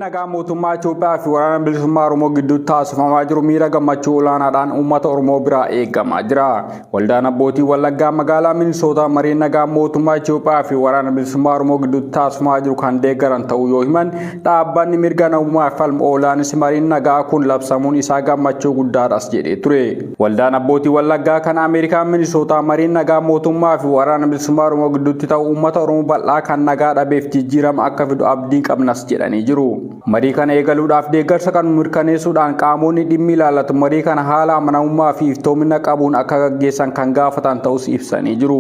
nagaa mootummaa Itoophiyaa fi waraana bilisummaa Oromoo gidduutti taasifamaa jiru miira gammachuu olaanaadhaan uummata Oromoo biraa eegamaa jira. Waldaan abbootii Wallaggaa magaalaa Minisootaa mariin nagaa mootummaa Itoophiyaa fi waraana bilisummaa Oromoo gidduutti taasifamaa jiru kan deeggaran ta'uu yoo himan, dhaabbanni mirga namummaa falmu olaanis mariin nagaa kun labsamuun isaa gammachuu guddaadhas jedhee ture. Waldaan abbootii Wallaggaa kan Ameerikaa Minisootaa mariin nagaa mootummaa fi waraana bilisummaa Oromoo gidduutti ta'u uummata Oromoo bal'aa kan nagaa dhabeef jijjiirama akka fidu abdii qabnas jedhanii jiru. Marii kana eegaluudhaaf deeggarsa kan mirkaneessuudhaan qaamonni dhimmi ilaallatu marii kana haala amanamummaa fi iftoomina qabuun akka gaggeessan kan gaafatan ta'us ibsanii jiru.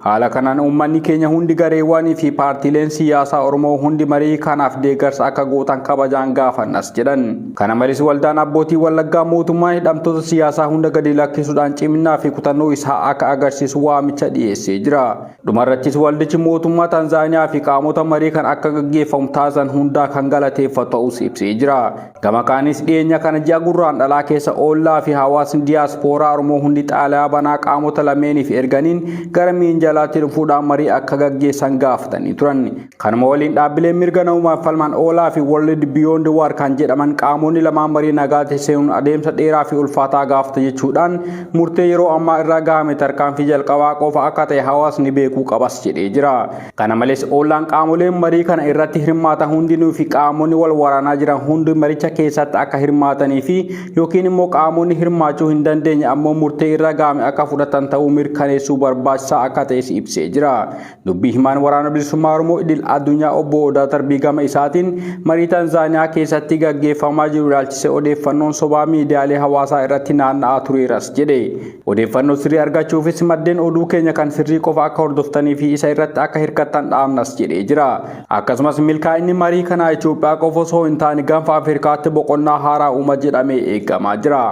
Haala kanaan uummanni keenya hundi gareewwanii fi paartiileen siyaasaa Oromoo hundi marii kanaaf deeggarsa akka gootan kabajaan gaafannas jedhan. Kana malees waldaan abbootii Wallaggaa mootummaan hidhamtoota siyaasaa hunda gadi lakkisuudhaan ciminaa fi kutannoo isaa akka agarsiisu waamicha dhiyeessee jira. Dhumarrattis waldichi mootummaa Tanzaaniyaa fi qaamota marii kan akka gaggeeffamu taasisan hundaa kan galateeffatu ta'us ibsee jira. Gama kaanis dhiyeenya kana ji'a gurraandhalaa keessa oollaa fi hawaasni diyaaspooraa Oromoo hundi xaalayaa banaa qaamota lameeniif erganiin gara miinjalaatti dhufuudhaan marii akka gaggeessan gaafatanii turan. Kanuma waliin dhaabbileen mirga namummaa falman oolaa fi World Beyond War kan jedhaman qaamonni lamaan marii nagaatti seenuun adeemsa dheeraa fi ulfaataa gaafata jechuudhaan murtee yeroo ammaa irraa gahame tarkaanfii jalqabaa qofa akka ta'e hawaasni beekuu qabas jedhee jira. Kana malees oolaan qaamoleen marii kana irratti hirmaatan hundinuu fi qaamonni wal waraanaa jiran hundi maricha keessatti akka hirmaatanii fi yookiin immoo qaamonni hirmaachuu hin dandeenye ammoo murtee irra gahame akka fudhatan ta'uu mirkaneessuu barbaachisaa akka ta'es ibsee jira. Dubbii himaan waraana bilisummaa Oromoo idil addunyaa obbo Odaa Tarbii gama isaatiin marii Tanzaaniyaa keessatti gaggeeffamaa jiru ilaalchisee odeeffannoon sobaa miidiyaalee hawaasaa irratti naanna'aa tureeras jedhe. Odeeffannoo sirrii argachuufis maddeen oduu keenya kan sirrii qofa akka hordoftanii fi isa irratti akka hirkattan dhaamnas jedhee jira. Akkasumas milkaa'inni marii kanaa Itoophiyaa qofa osoo hin taane gaanfa Afrikaatti boqonnaa haaraa uuma jedhamee eegamaa jira.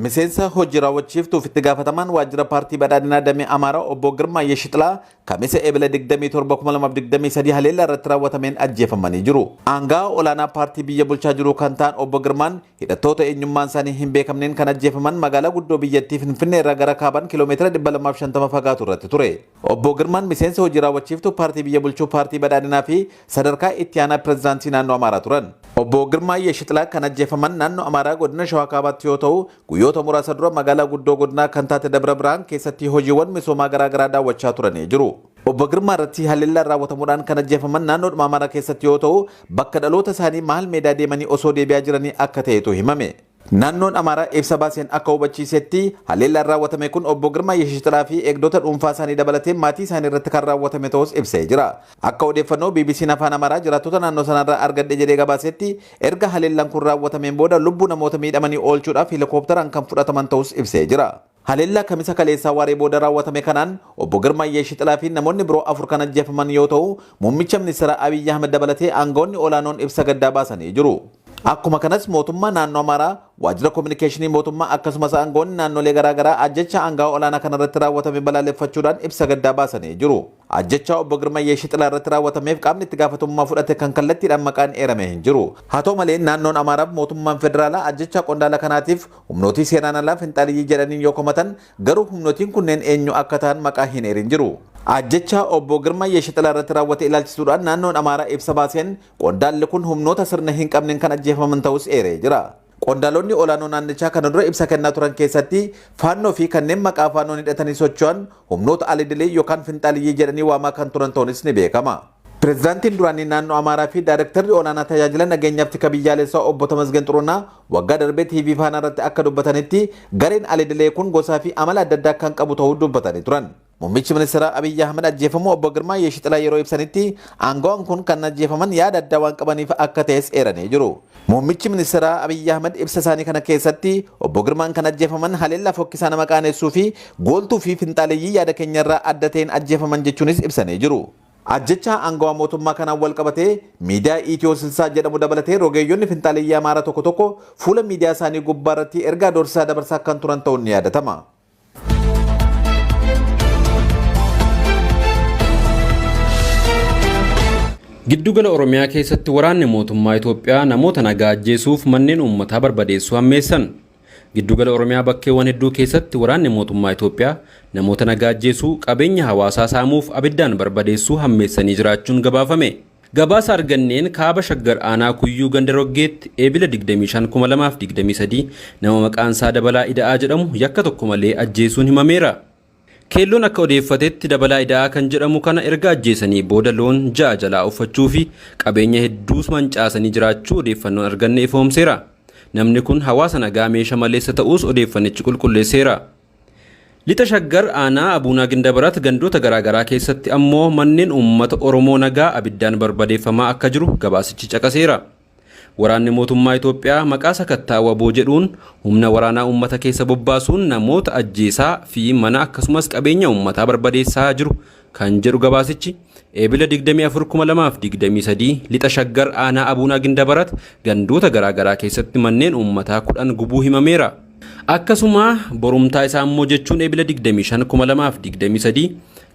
Miseensa hojii raawwachiiftuuf itti gaafatamaan waajjira paartii badhaadhinaa damee Amaaraa obbo Girmaa Yeshixilaa kamisa eebila 27/2023 haleellaa irratti raawwatameen ajjeefamanii jiru. Aangaa olaanaa paartii biyya bulchaa jiru kan ta'an obbo Girmaan hidhattoota eenyummaan isaanii hin beekamneen kan ajjeefaman magaalaa guddoo biyyattii Finfinnee irraa gara kaabaan kiiloomeetira 250 fagaatu irratti ture. Obbo Girmaan miseensa hojii raawwachiiftuu paartii biyya bulchuu paartii badhaadhinaa fi sadarkaa itti aanaa pireezidaantii naannoo Amaaraa turan. Obbo Girmaa Yeshixilaa kan ajjeefaman naannoo Amaaraa godina Shawaa Kaabaatti yoo ta'u guyyoota muraasa dura magaalaa guddoo godinaa kan taate Dabra Birhaan keessatti hojiiwwan misoomaa garaagaraa daawwachaa turanii jiru. Obbo Girmaa irratti haleellaan raawwatamuudhaan kan ajjeefaman naannoodhuma Amaaraa keessatti yoo ta'u bakka dhaloota isaanii Mahal Meedaa deemanii osoo deebi'aa jiranii akka ta'etu himame. Naannoon Amaaraa ibsa baaseen akka hubachiisetti haleellaan raawwatame kun obbo Girmaa Yeshixilaa fi eegdota dhuunfaa isaanii dabalatee maatii isaanii irratti kan raawwatame ta'us ibsee jira. Akka odeeffannoo BBC'n afaan Amaaraa jiraattota naannoo sanarraa argadhe jedhee gabaasetti erga haleellaan kun raawwatameen booda lubbuu namoota miidhamanii oolchuudhaaf helikoophteraan kan fudhataman ta'us ibsee jira. Haleellaa kamisa kaleessaa waaree booda raawwatame kanaan obbo Girmaa Yeshixilaa fi namoonni biroo 4 kan ajjeefaman yoo ta'u muummicha ministeera Abiyyi Ahmed dabalatee aangawoonni olaanoon ibsa gaddaa baasanii jiru. Akkuma kanas mootummaa naannoo Amaaraa waajjira kominikeeshinii mootummaa akkasumas aangawoonni naannolee garaagaraa ajjecha aangawa olaanaa kanarratti raawwatame balaaleffachuudhaan ibsa gaddaa baasanii jiru. Ajjecha obbo Girmaa Yeshixilaa irratti raawwatameef qaamni itti gaafatamummaa fudhate kan kallattiidhaan maqaan eerame hin jiru. Haa ta'u malee naannoon Amaaraaf mootummaan federaalaa ajjecha qondaala kanaatiif humnootii seeraan alaa finxaaliyyii jedhaniin yoo komatan garuu humnootiin kunneen eenyu akka ta'an maqaa hin eerin jiru. Ajjecha obbo Girmaa Yeshixilaa irratti raawwate ilaalchisuudhaan naannoon Amaaraa ibsa baaseen qondaalli kun humnoota sirna hin qabneen kan ajjeefaman ta'us eeree jira. Qondaalonni olaanoo naannichaa kana dura ibsa kennaa turan keessatti faannoo fi kanneen maqaa faannoon hidhatanii socho'an humnoota alidilee yookaan finxaaliyyii jedhanii waamaa kan turan ta'uunis ni beekama. Pireezidaantiin duraanii naannoo Amaaraa fi Daayirektarri olaanaa tajaajila nageenyaaf tika biyyaalessaa obbo Tamasgen Xurunaa waggaa darbee TV faanaa irratti akka dubbatanitti gareen alidilee kun gosaa fi amala adda addaa kan qabu ta'uu dubbatanii turan. Muummichi ministeera Abiyyi Ahmed ajjeefamuu obbo Girmaa Yeshixilaa yeroo ibsanitti aangawaan kun kan ajjeefaman yaada addaa waan qabaniif akka ta'es eeranii jiru. Muummichi ministeera Abiyyi Ahmed ibsa isaanii kana keessatti obbo Girmaan kan ajjeefaman haleellaa fokkisaa nama qaaneessuu fi gooltuu fi finxaaleeyyii yaada keenyarraa adda ta'een ajjeefaman jechuunis ibsanii jiru. Ajjecha aangawaa mootummaa kanaan wal qabatee miidiyaa Itiyoo 60 jedhamu dabalatee rogeeyyoonni finxaaleeyyii Amaaraa tokko tokko fuula miidiyaa isaanii gubbaa irratti ergaa doorsisaa dabarsaa kan turan ta'uun ni yaadatama. Giddugala Oromiyaa keessatti waraanni mootummaa Itoophiyaa namoota nagaa ajjeesuuf manneen uummataa barbadeessuu hammeessan. Giddugala Oromiyaa bakkeewwan hedduu keessatti waraanni mootummaa Itoophiyaa namoota nagaa ajjeesuu, qabeenya hawaasaa saamuuf abiddaan barbadeessuu hammeessanii jiraachuun gabaafame. Gabaasa arganneen kaaba Shaggar Aanaa Kuyyuu Ganda Roggeetti eebila 25/2023 nama maqaan isaa Dabalaa Ida'aa jedhamu yakka tokko malee ajjeesuun himameera. Keelloon akka odeeffatetti Dabalaa Ida'aa kan jedhamu kana erga ajjeesanii booda loon 6 jalaa uffachuu fi qabeenya hedduus mancaasanii jiraachuu odeeffannoon arganne ifoomseera. Namni kun hawaasa nagaa meeshaa maleessa ta'uus odeeffannichi qulqulleesseera. Lixa Shaggar Aanaa Abuunaa Gindabarat gandoota garaagaraa keessatti ammoo manneen uummata Oromoo nagaa abiddaan barbadeeffamaa akka jiru gabaasichi caqaseera. Waraanni mootummaa Itoophiyaa maqaa sakattaa waboo jedhuun humna waraanaa uummata keessa bobbaasuun namoota ajjeesaa fi mana akkasumas qabeenya uummataa barbadeessaa jiru kan jedhu gabaasichi eebila 24/2023 Lixa Shaggar Aanaa Abuunaa Gindabarat gandoota garaagaraa keessatti manneen uummataa 10 gubuu himameera. Akkasuma borumtaa isaa immoo jechuun eebila 25/2023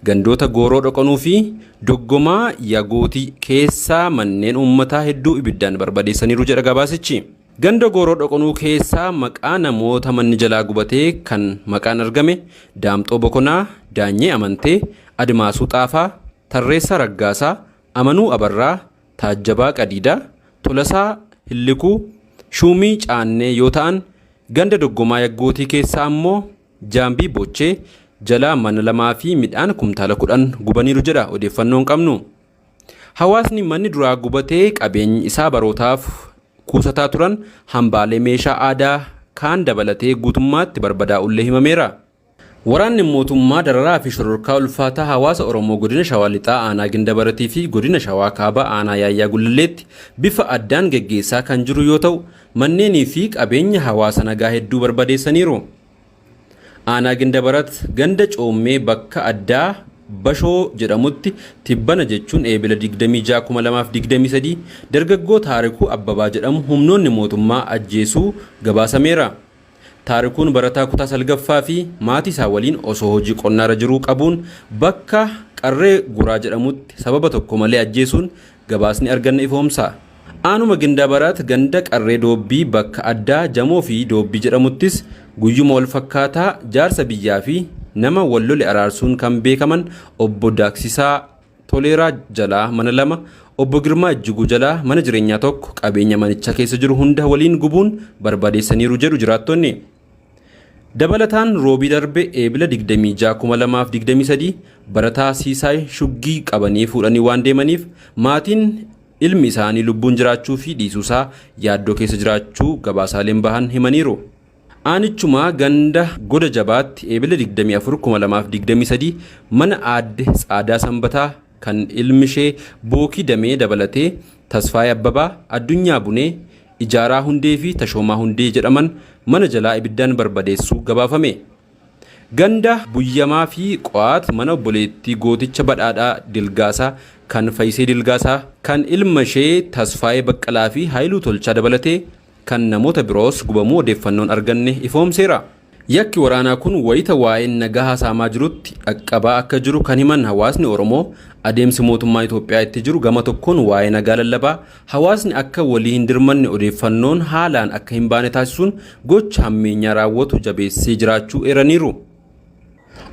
gandoota Gooroo Dhoqonuu fi Doggomaa Yagootii keessaa manneen uummataa hedduu ibiddaan barbadeessaniiru jedha gabaasichi. Ganda Gooroo Dhoqonuu keessaa maqaa namoota manni jalaa gubatee kan maqaan argame Daamxoo Bokonaa, Daanyee Amantee, Admaasuu Xaafaa, Tarreessaa Raggaasaa, Amanuu Abarraa, Taajjabaa Qadiidaa, Tolasaa Hillikuu, Shuumii Caannee yoo ta'an ganda Doggomaa Yagootii keessaa ammoo Jaambii Bochee jalaa mana 2 fi midhaan kumtaala 10 gubaniiru jedha odeeffannoon qabnu. Hawaasni manni duraa gubatee qabeenyi isaa barootaaf kuusataa turan hambaalee meeshaa aadaa kaan dabalatee guutummaatti barbadaa'ullee himameera. Waraanni mootummaa dararaa fi shororkaa ulfaataa hawaasa Oromoo godina Shawaa Lixaa Aanaa Gindabaratii fi godina Shawaa Kaabaa Aanaa Yaayyaa Gullalleetti bifa addaan geggeessaa kan jiru yoo ta'u manneenii fi qabeenya hawaasa nagaa hedduu barbadeessaniiru. Aanaa Gindabarat ganda Coommee bakka addaa Bashoo jedhamutti tibbana jechuun eebila 26/2023 dargaggoo Taarikuu Abbabaa jedhamu humnoonni mootummaa ajjeesuu gabaasameera. Taarikuun barataa kutaa 9ffaa fi maatii isaa waliin osoo hojii qonnaarra jiruu qabuun bakka Qarree Guraa jedhamutti sababa tokko malee ajjeesuun gabaasni arganne ifoomsa. Aanuma Gindabarat ganda Qarree Doobbii bakka addaa Jamoo fi Doobbii jedhamuttis guyyuma wal fakkaataa jaarsa biyyaa fi nama wallole araarsuun kan beekaman obbo Daaksisaa Toleeraa jalaa mana 2, obbo Girmaa Ijjiguu jalaa mana jireenyaa tokko qabeenya manicha keessa jiru hunda waliin gubuun barbadeessaniiru jedhu jiraattonni. Dabalataan roobii darbe eebila 26/2023 barataa Siisaay Shuggii qabanii fuudhanii waan deemaniif maatiin ilmi isaanii lubbuun jiraachuu fi dhiisuusaa yaaddoo keessa jiraachuu gabaasaaleen bahan himaniiru. Aanichuma ganda Goda Jabaatti eebila 24/2023 mana aadde Tsaadaa Sanbataa kan ilmi ishee Bookii Damee dabalatee Tasfaayee Abbabaa, Addunyaa Bunee, Ijaaraa Hundee fi Tashoomaa Hundee jedhaman mana jalaa ibiddaan barbadeessuu gabaafame. Ganda Buyyamaa fi Qo'aat mana obboleettii gooticha badhaadhaa Dilgaasaa kan Faayisee Dilgaasaa kan ilma ishee Tasfaayee Baqqalaa fi Haayiluu Tolchaa dabalatee kan namoota biroos gubamuu odeeffannoon arganne ifoomseera. Yakki waraanaa kun wayita waa'een nagaa haasaamaa jirutti dhaqqabaa akka jiru kan himan hawaasni Oromoo adeemsi mootummaa Itoophiyaa itti jiru gama tokkoon waa'ee nagaa lallabaa hawaasni akka walii hin dirmanne odeeffannoon haalaan akka hin baane taasisuun gocha hammeenyaa raawwatu jabeessee jiraachuu eeraniiru.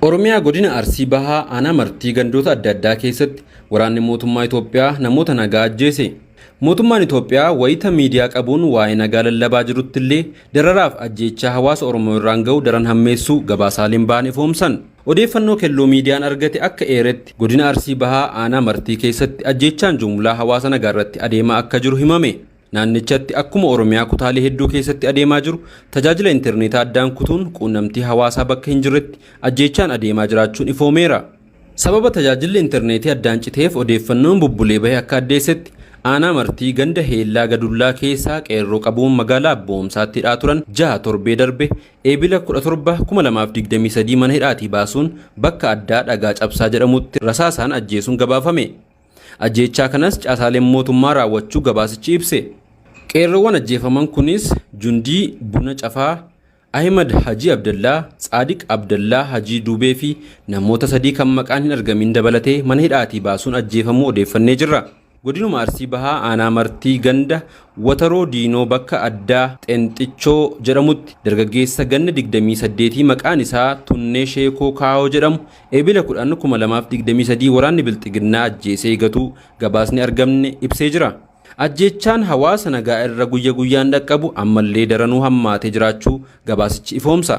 Oromiyaa godina Arsii Bahaa Aanaa Martii gandoota adda addaa keessatti waraanni mootummaa Itoophiyaa namoota nagaa ajjeese. Mootummaan Itoophiyaa wayita miidiyaa qabuun waa'ee nagaa lallabaa jirutti illee dararaaf ajjeechaa hawaasa Oromoo irraan ga'u daran hammeessuu gabaasaaleen ba'an ifoomsan. Odeeffannoo kelloo miidiyaan argate akka eeretti godina Arsii Bahaa Aanaa Martii keessatti ajjeechaan jumlaa hawaasa nagaa irratti adeemaa akka jiru himame. Naannichatti akkuma Oromiyaa kutaalee hedduu keessatti adeemaa jiru tajaajila intarneetaa addaan kutuun quunnamtii hawaasaa bakka hin jirretti ajjeechaan adeemaa jiraachuun ifoomeera. Sababa tajaajilli intarneetii addaan citeef odeeffannoon bubbulee bahee akka addeessetti Aanaa Martii ganda Heellaa Gadullaa keessaa qeerroo qabuun magaalaa Abboomsaatti hidhaa turan 6 torbee darbe eebila 17/2023 mana hidhaatii baasuun bakka addaa Dhagaa Cabsaa jedhamutti rasaasaan ajjeesuun gabaafame. Ajjeechaa kanas caasaaleen mootummaa raawwachuu gabaasichi ibse. Qeerroowwan ajjeefaman kunis Jundii Buna Cafaa, Ahmad Haji Abdallaa, Tsaadiq Abdallaa Haji Duubee fi namoota 3 kan maqaan hin argamin dabalatee mana hidhaatii baasuun ajjeefamuu odeeffannee jirra. godinuma Arsii Bahaa aanaa Martii ganda Wataroo Diinoo bakka addaa Xenxichoo jedhamutti dargaggeessa ganna 28 maqaan isaa Tunnee Sheekoo Kaawoo jedhamu eebila 10/2023 waraanni Bilxiginnaa ajjeesee gatuu gabaasni argamne ibsee jira. Ajjechaan hawaasa nagaa irra guyyaa guyyaan dhaqqabu ammallee daranuu hammaatee jiraachuu gabaasichi ifoomsa.